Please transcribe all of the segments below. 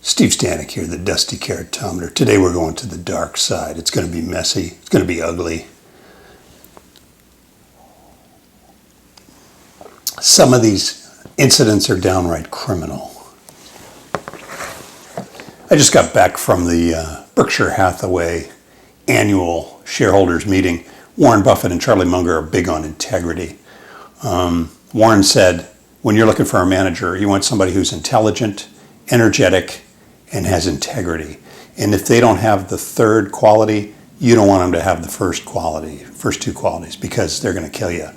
Steve Stanek here, the Dusty Keratometer. Today we're going to the dark side. It's going to be messy. It's going to be ugly. Some of these incidents are downright criminal. I just got back from the Berkshire Hathaway annual shareholders meeting. Warren Buffett and Charlie Munger are big on integrity. Warren said, when you're looking for a manager, you want somebody who's intelligent, energetic, and has integrity. And if they don't have the third quality, you don't want them to have the first two qualities, because they're going to kill you.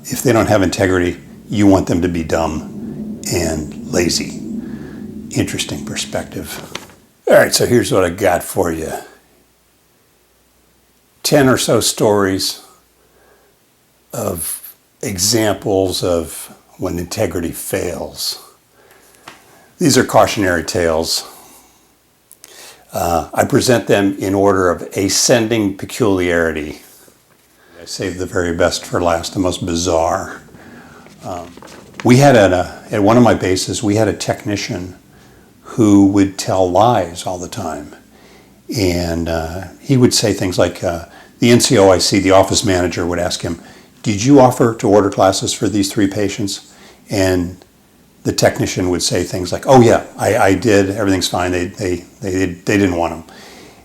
If they don't have integrity, you want them to be dumb and lazy. Interesting perspective. All right, so here's what I got for you. 10 or so stories of examples of when integrity fails. These are cautionary tales. I present them in order of ascending peculiarity. I saved the very best for last, the most bizarre. We had at one of my bases, we had a technician who would tell lies all the time. And he would say things like, the NCOIC, the office manager, would ask him, did you offer to order glasses for these 3 patients? And the technician would say things like, oh yeah, I did, everything's fine, they didn't want them.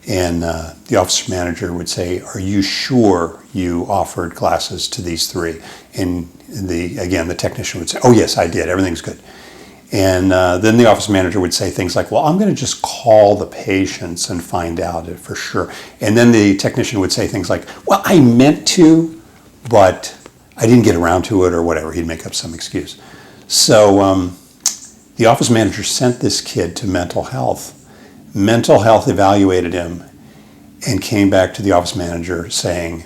And the office manager would say, are you sure you offered glasses to these 3? And the technician would say, oh yes, I did, everything's good. And then the office manager would say things like, well, I'm going to just call the patients and find out for sure. And then the technician would say things like, well, I meant to, but I didn't get around to it, or whatever. He'd make up some excuse. So the office manager sent this kid to mental health. Mental health evaluated him and came back to the office manager saying,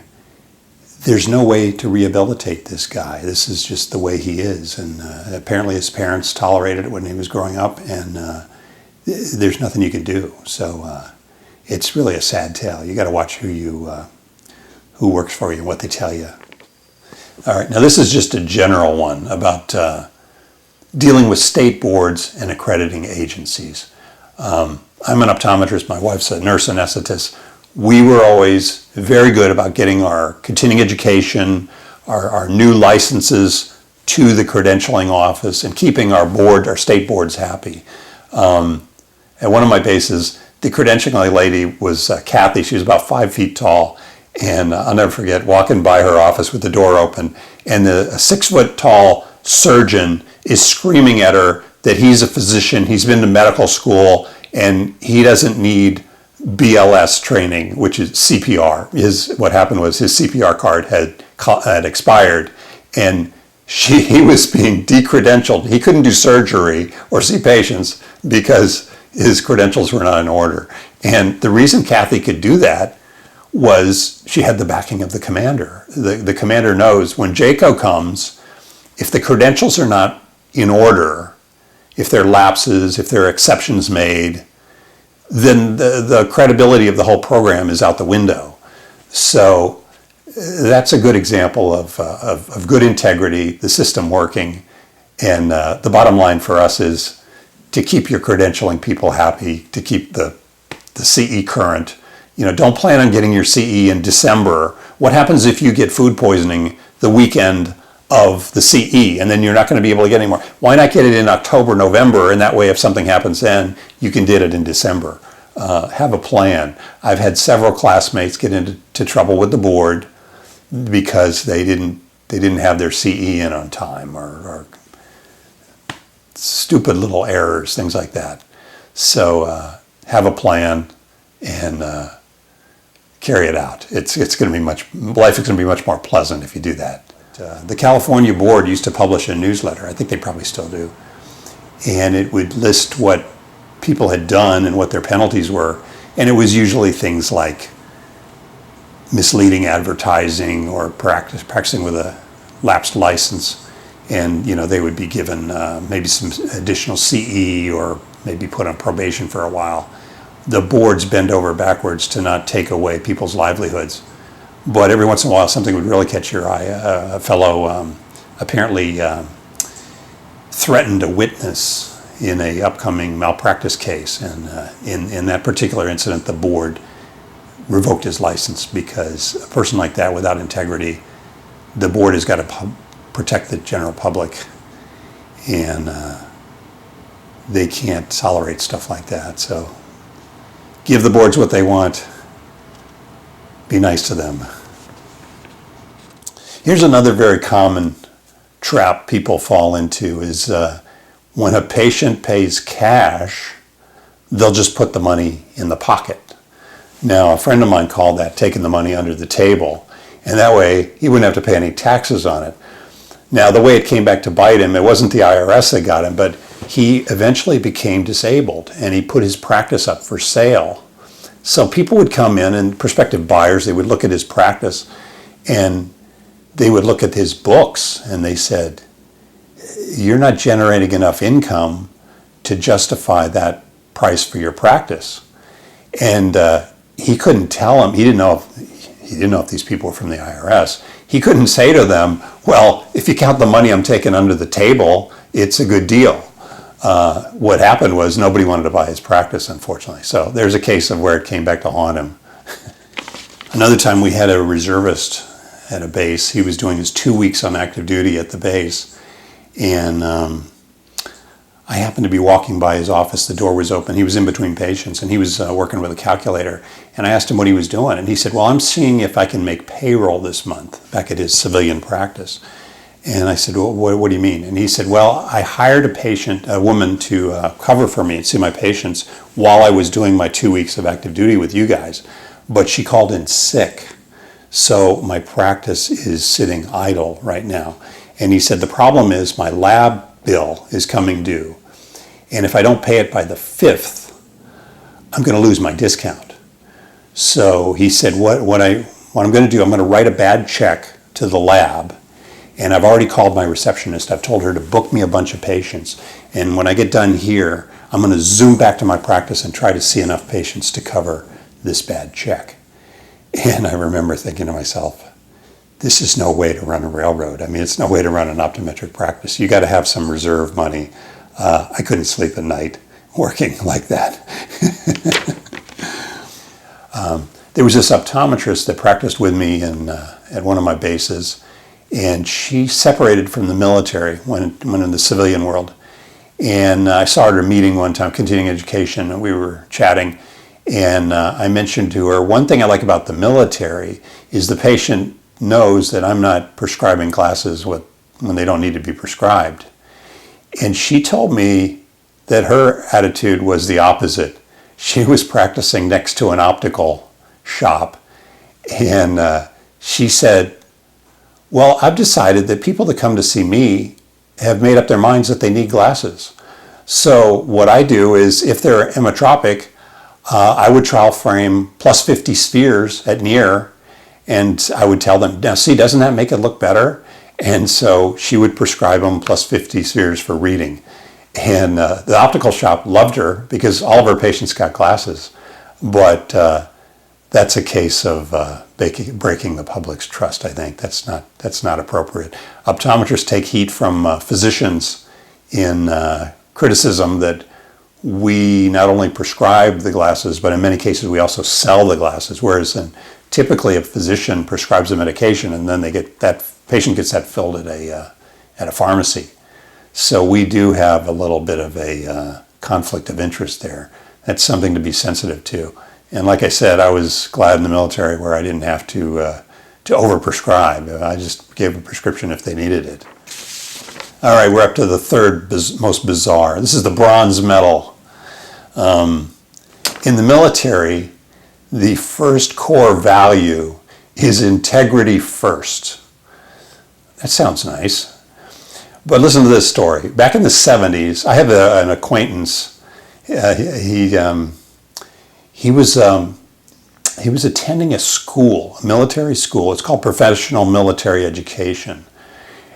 there's no way to rehabilitate this guy. This is just the way he is. And apparently his parents tolerated it when he was growing up, and there's nothing you can do. So it's really a sad tale. You got to watch who works for you and what they tell you. All right, now this is just a general one about dealing with state boards and accrediting agencies. I'm an optometrist. My wife's a nurse anesthetist. We were always very good about getting our continuing education, our new licenses to the credentialing office, and keeping our state boards happy. At one of my bases, the credentialing lady was Kathy. She was about 5 feet tall. And I'll never forget walking by her office with the door open, and a 6 foot tall surgeon is screaming at her that he's a physician, he's been to medical school, and he doesn't need BLS training, which is CPR. What happened was his CPR card had expired, and he was being decredentialed. He couldn't do surgery or see patients because his credentials were not in order. And the reason Kathy could do that was she had the backing of the commander. The commander knows when JACO comes, if the credentials are not in order, if there are lapses, if there are exceptions made, then the credibility of the whole program is out the window. So that's a good example of good integrity, the system working. And the bottom line for us is to keep your credentialing people happy, to keep the CE current. Don't plan on getting your CE in December. What happens if you get food poisoning the weekend of the CE, and then you're not going to be able to get any more? Why not get it in October, November, and that way if something happens then, you can get it in December. Have a plan. I've had several classmates get into trouble with the board because they didn't have their CE in on time, or stupid little errors, things like that. So have a plan and carry it out. Life is going to be much more pleasant if you do that. The California board used to publish a newsletter. I think they probably still do. And it would list what people had done and what their penalties were. And it was usually things like misleading advertising or practicing with a lapsed license. And they would be given maybe some additional CE, or maybe put on probation for a while. The boards bend over backwards to not take away people's livelihoods. But every once in a while, something would really catch your eye. A fellow apparently threatened a witness in a upcoming malpractice case, and in that particular incident, the board revoked his license because a person like that without integrity, the board has got to protect the general public, and they can't tolerate stuff like that. So give the boards what they want. Be nice to them. Here's another very common trap people fall into is when a patient pays cash, they'll just put the money in the pocket. Now, a friend of mine called that taking the money under the table, and that way he wouldn't have to pay any taxes on it. Now, the way it came back to bite him, it wasn't the IRS that got him, but he eventually became disabled, and he put his practice up for sale. So people would come in, and prospective buyers, they would look at his practice, and they would look at his books, and they said, "You're not generating enough income to justify that price for your practice." And he couldn't tell them. He didn't know if these people were from the IRS. He couldn't say to them, "Well, if you count the money I'm taking under the table, it's a good deal." What happened was nobody wanted to buy his practice, unfortunately. So there's a case of where it came back to haunt him. Another time we had a reservist at a base. He was doing his 2 weeks on active duty at the base, and I happened to be walking by his office. The door was open. He was in between patients, and he was working with a calculator. And I asked him what he was doing, and he said, "Well, I'm seeing if I can make payroll this month," back at his civilian practice. And I said, "Well, what do you mean?" And he said, "Well, I hired a woman to cover for me and see my patients while I was doing my 2 weeks of active duty with you guys, but she called in sick. So my practice is sitting idle right now." And he said, "The problem is my lab bill is coming due. And if I don't pay it by the 5th, I'm going to lose my discount." So he said, what I'm going to do, I'm going to write a bad check to the lab. And I've already called my receptionist. I've told her to book me a bunch of patients. And when I get done here, I'm going to zoom back to my practice and try to see enough patients to cover this bad check. And I remember thinking to myself, this is no way to run a railroad. I mean, it's no way to run an optometric practice. You got to have some reserve money. I couldn't sleep at night working like that. There was this optometrist that practiced with me at one of my bases, and she separated from the military when in the civilian world. And I saw her at a meeting one time, continuing education, and we were chatting. And I mentioned to her, one thing I like about the military is the patient knows that I'm not prescribing glasses when they don't need to be prescribed. And she told me that her attitude was the opposite. She was practicing next to an optical shop, and she said, "Well, I've decided that people that come to see me have made up their minds that they need glasses. So what I do is, if they're emmetropic, I would trial frame plus 50 spheres at near, and I would tell them, now see, doesn't that make it look better?" And so she would prescribe them plus 50 spheres for reading. And the optical shop loved her because all of her patients got glasses. But that's a case of breaking the public's trust, I think. That's not appropriate. Optometrists take heat from physicians in criticism that we not only prescribe the glasses, but in many cases we also sell the glasses, whereas typically a physician prescribes a medication and then that patient gets that filled at a pharmacy. So we do have a little bit of a conflict of interest there. That's something to be sensitive to. And like I said, I was glad in the military where I didn't have to overprescribe. I just gave a prescription if they needed it. All right, we're up to the third most bizarre. This is the bronze medal. In the military, the first core value is integrity first. That sounds nice. But listen to this story. Back in the 70s, I have an acquaintance. He was attending a school, a military school. It's called Professional Military Education.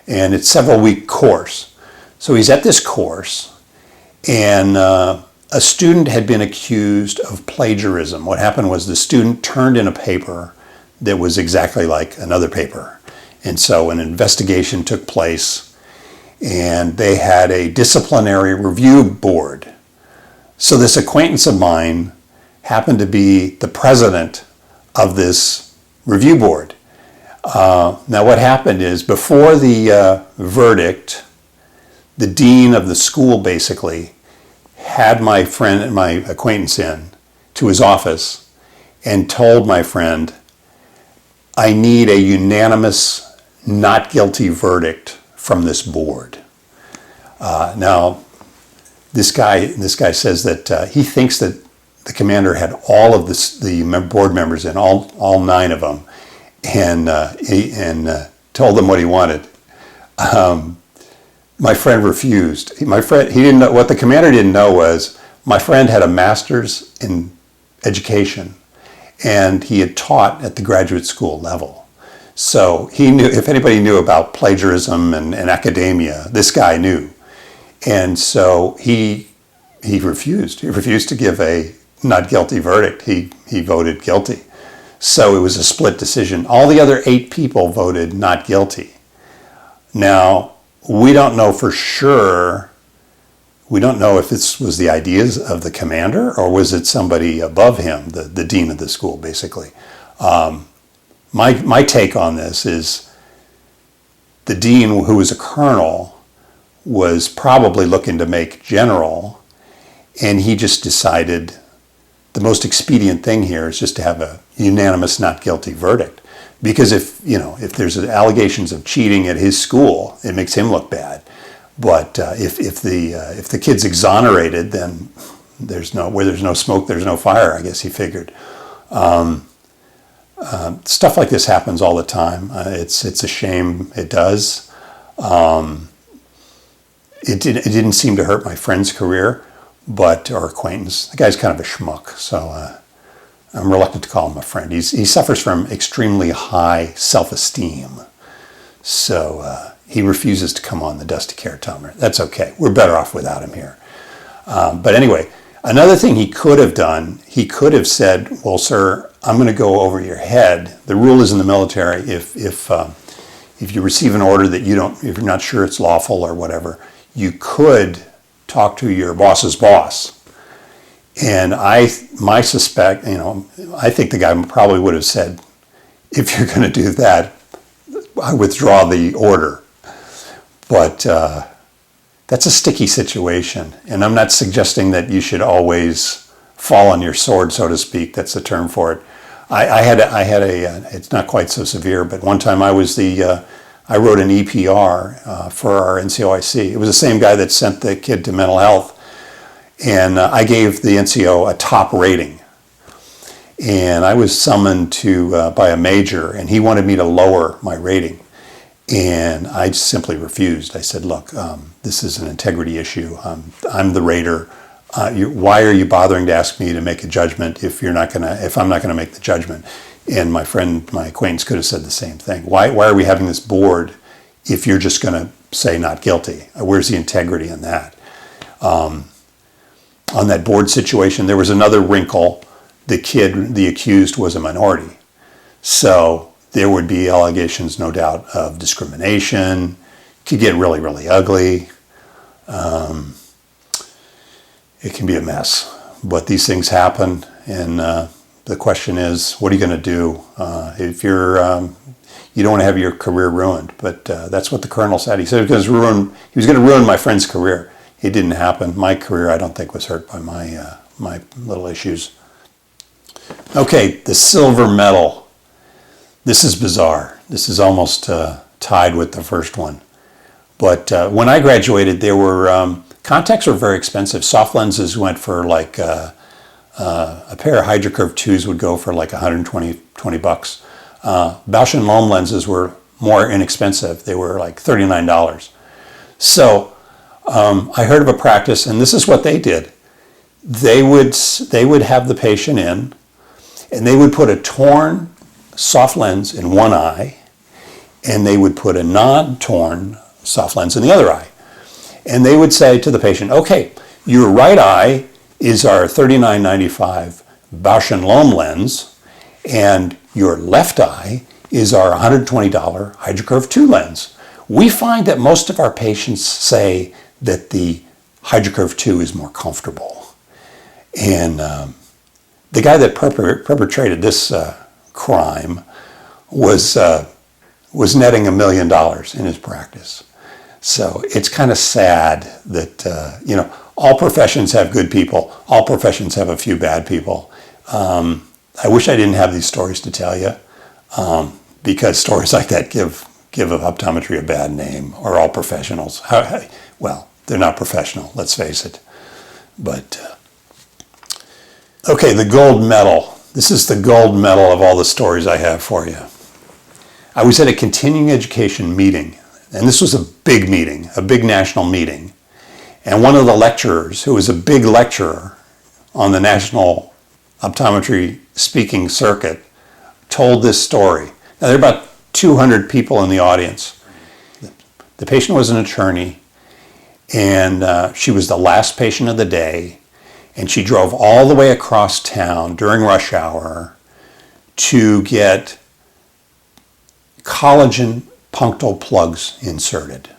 And it's a several-week course. So he's at this course, and a student had been accused of plagiarism. What happened was the student turned in a paper that was exactly like another paper. And so an investigation took place, and they had a disciplinary review board. So this acquaintance of mine happened to be the president of this review board. Now what happened is, before the verdict, the dean of the school basically had my friend and my acquaintance in to his office and told my friend, I need a unanimous not guilty verdict from this board. Now, this guy says that he thinks that the commander had all of the board members in, all 9 of them, and told them what he wanted. My friend refused. He didn't know. What the commander didn't know was my friend had a master's in education, and he had taught at the graduate school level. So he knew, if anybody knew about plagiarism and academia, this guy knew. And so he refused. He refused to give a not guilty verdict. He voted guilty. So it was a split decision. All the other 8 people voted not guilty. Now, we don't know for sure. We don't know if this was the ideas of the commander or was it somebody above him, the dean of the school, basically. My take on this is the dean, who was a colonel, was probably looking to make general, and he just decided the most expedient thing here is just to have a unanimous not guilty verdict. Because if there's allegations of cheating at his school, it makes him look bad. But if the kid's exonerated, then where there's no smoke, there's no fire, I guess he figured. Stuff like this happens all the time. It's a shame it does. It didn't seem to hurt my friend's career, or acquaintance. The guy's kind of a schmuck, so I'm reluctant to call him a friend. He suffers from extremely high self-esteem, so he refuses to come on the Dusty Caratoner. That's okay. We're better off without him here. But anyway, another thing he could have done, he could have said, well, sir, I'm going to go over your head. The rule is in the military, if you receive an order that if you're not sure it's lawful or whatever, you could talk to your boss's boss. And I think the guy probably would have said, if you're going to do that, I withdraw the order. But that's a sticky situation. And I'm not suggesting that you should always fall on your sword, so to speak. That's the term for it. I had it's not quite so severe, but one time I wrote an EPR for our NCOIC. It was the same guy that sent the kid to mental health. And I gave the NCO a top rating. And I was summoned by a major, and he wanted me to lower my rating. And I simply refused. I said, look, this is an integrity issue. I'm the rater. Why are you bothering to ask me to make a judgment if I'm not going to make the judgment? And my acquaintance could have said the same thing. Why are we having this board if you're just going to say not guilty? Where's the integrity in that? On that board situation, there was another wrinkle. The accused was a minority. So there would be allegations, no doubt, of discrimination. Could get really, really ugly. It can be a mess. But these things happen, and the question is, what are you going to do if you don't want to have your career ruined? But that's what the colonel said. He said he was going to ruin my friend's career. It didn't happen. My career, I don't think, was hurt by my little issues. Okay, the silver medal. This is bizarre. This is almost tied with the first one. But when I graduated, there were contacts were very expensive. Soft lenses went for like a pair of Hydrocurve 2s would go for like $120 bucks. Bausch and Lomb lenses were more inexpensive. They were like $39. So I heard of a practice, and this is what they did. They would have the patient in, and they would put a torn soft lens in one eye, and they would put a non-torn soft lens in the other eye. And they would say to the patient, okay, your right eye is our $39.95 Bausch and Lomb lens, and your left eye is our $120 Hydrocurve 2 lens. We find that most of our patients say that the HydroCurve 2 is more comfortable. And the guy that perpetrated this crime was netting $1 million in his practice. So it's kind of sad that, all professions have good people. All professions have a few bad people. I wish I didn't have these stories to tell you, because stories like that give optometry a bad name, or all professionals. Well, they're not professional, let's face it. But, okay, the gold medal. This is the gold medal of all the stories I have for you. I was at a continuing education meeting, and this was a big meeting, a big national meeting. And one of the lecturers, who was a big lecturer on the national optometry speaking circuit, told this story. Now, there are about 200 people in the audience. The patient was an attorney, and she was the last patient of the day, and she drove all the way across town during rush hour to get collagen punctal plugs inserted.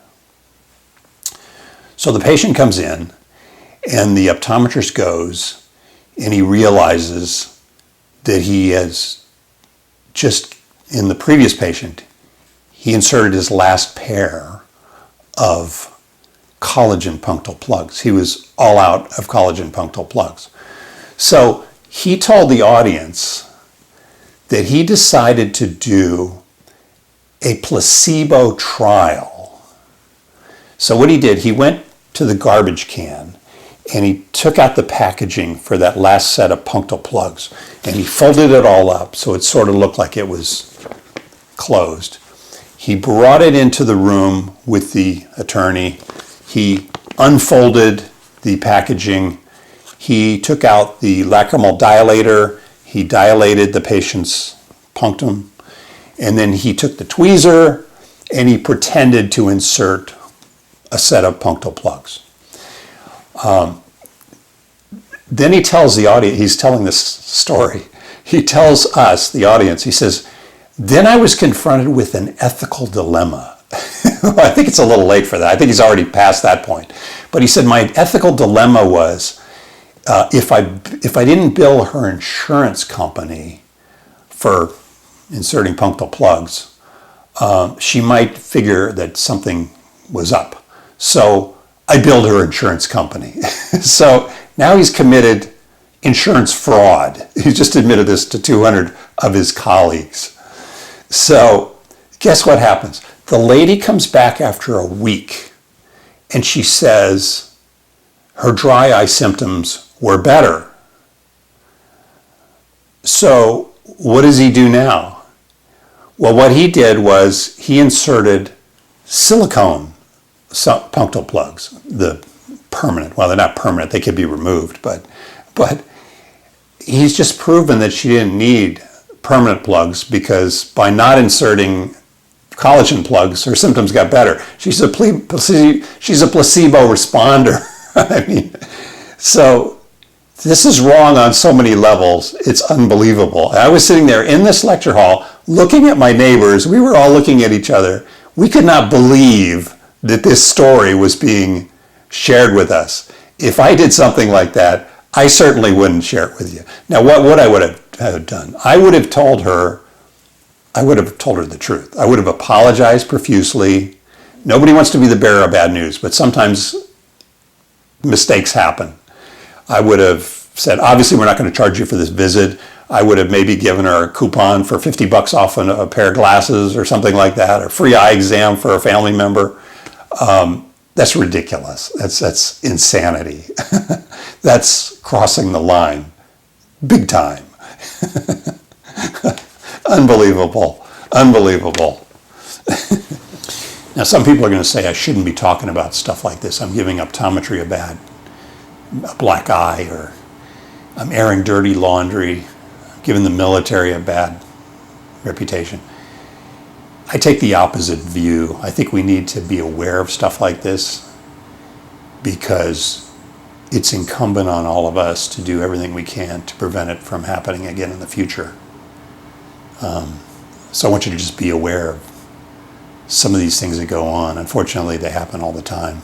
So the patient comes in, and the optometrist goes, and he realizes that he has just, in the previous patient, he inserted his last pair of collagen punctal plugs. He was all out of collagen punctal plugs. So he told the audience that he decided to do a placebo trial. So what he did, he went to the garbage can and he took out the packaging for that last set of punctal plugs, and he folded it all up so it sort of looked like it was closed. He brought it into the room with the attorney. He unfolded the packaging. He took out the lacrimal dilator. He dilated the patient's punctum. And then he took the tweezer and he pretended to insert a set of punctal plugs. Then he tells the audience, he's telling this story, he tells us, the audience, he says, then I was confronted with an ethical dilemma. I think it's a little late for that. I think he's already past that point. But he said, my ethical dilemma was, if I didn't bill her insurance company for inserting punctal plugs, she might figure that something was up. So I billed her insurance company. So now he's committed insurance fraud. He just admitted this to 200 of his colleagues. So guess what happens? The lady comes back after a week and she says her dry eye symptoms were better. So what does he do now? Well, what he did was he inserted silicone punctal plugs, the permanent. Well, they're not permanent, they could be removed, but he's just proven that she didn't need permanent plugs, because by not inserting collagen plugs, her symptoms got better. She's a placebo responder. I mean, so this is wrong on so many levels. It's unbelievable. I was sitting there in this lecture hall looking at my neighbors. We were all looking at each other. We could not believe that this story was being shared with us. If I did something like that, I certainly wouldn't share it with you. Now, what I would have done, I would have told her the truth. I would have apologized profusely. Nobody wants to be the bearer of bad news, but sometimes mistakes happen. I would have said, obviously, we're not going to charge you for this visit. I would have maybe given her a coupon for $50 off a pair of glasses or something like that, or free eye exam for a family member. That's ridiculous. That's insanity. That's crossing the line, big time. Unbelievable. Now, some people are going to say I shouldn't be talking about stuff like this. I'm giving optometry a black eye, or I'm airing dirty laundry, giving the military a bad reputation. I take the opposite view. I think we need to be aware of stuff like this, because it's incumbent on all of us to do everything we can to prevent it from happening again in the future. So I want you to just be aware of some of these things that go on. Unfortunately, they happen all the time.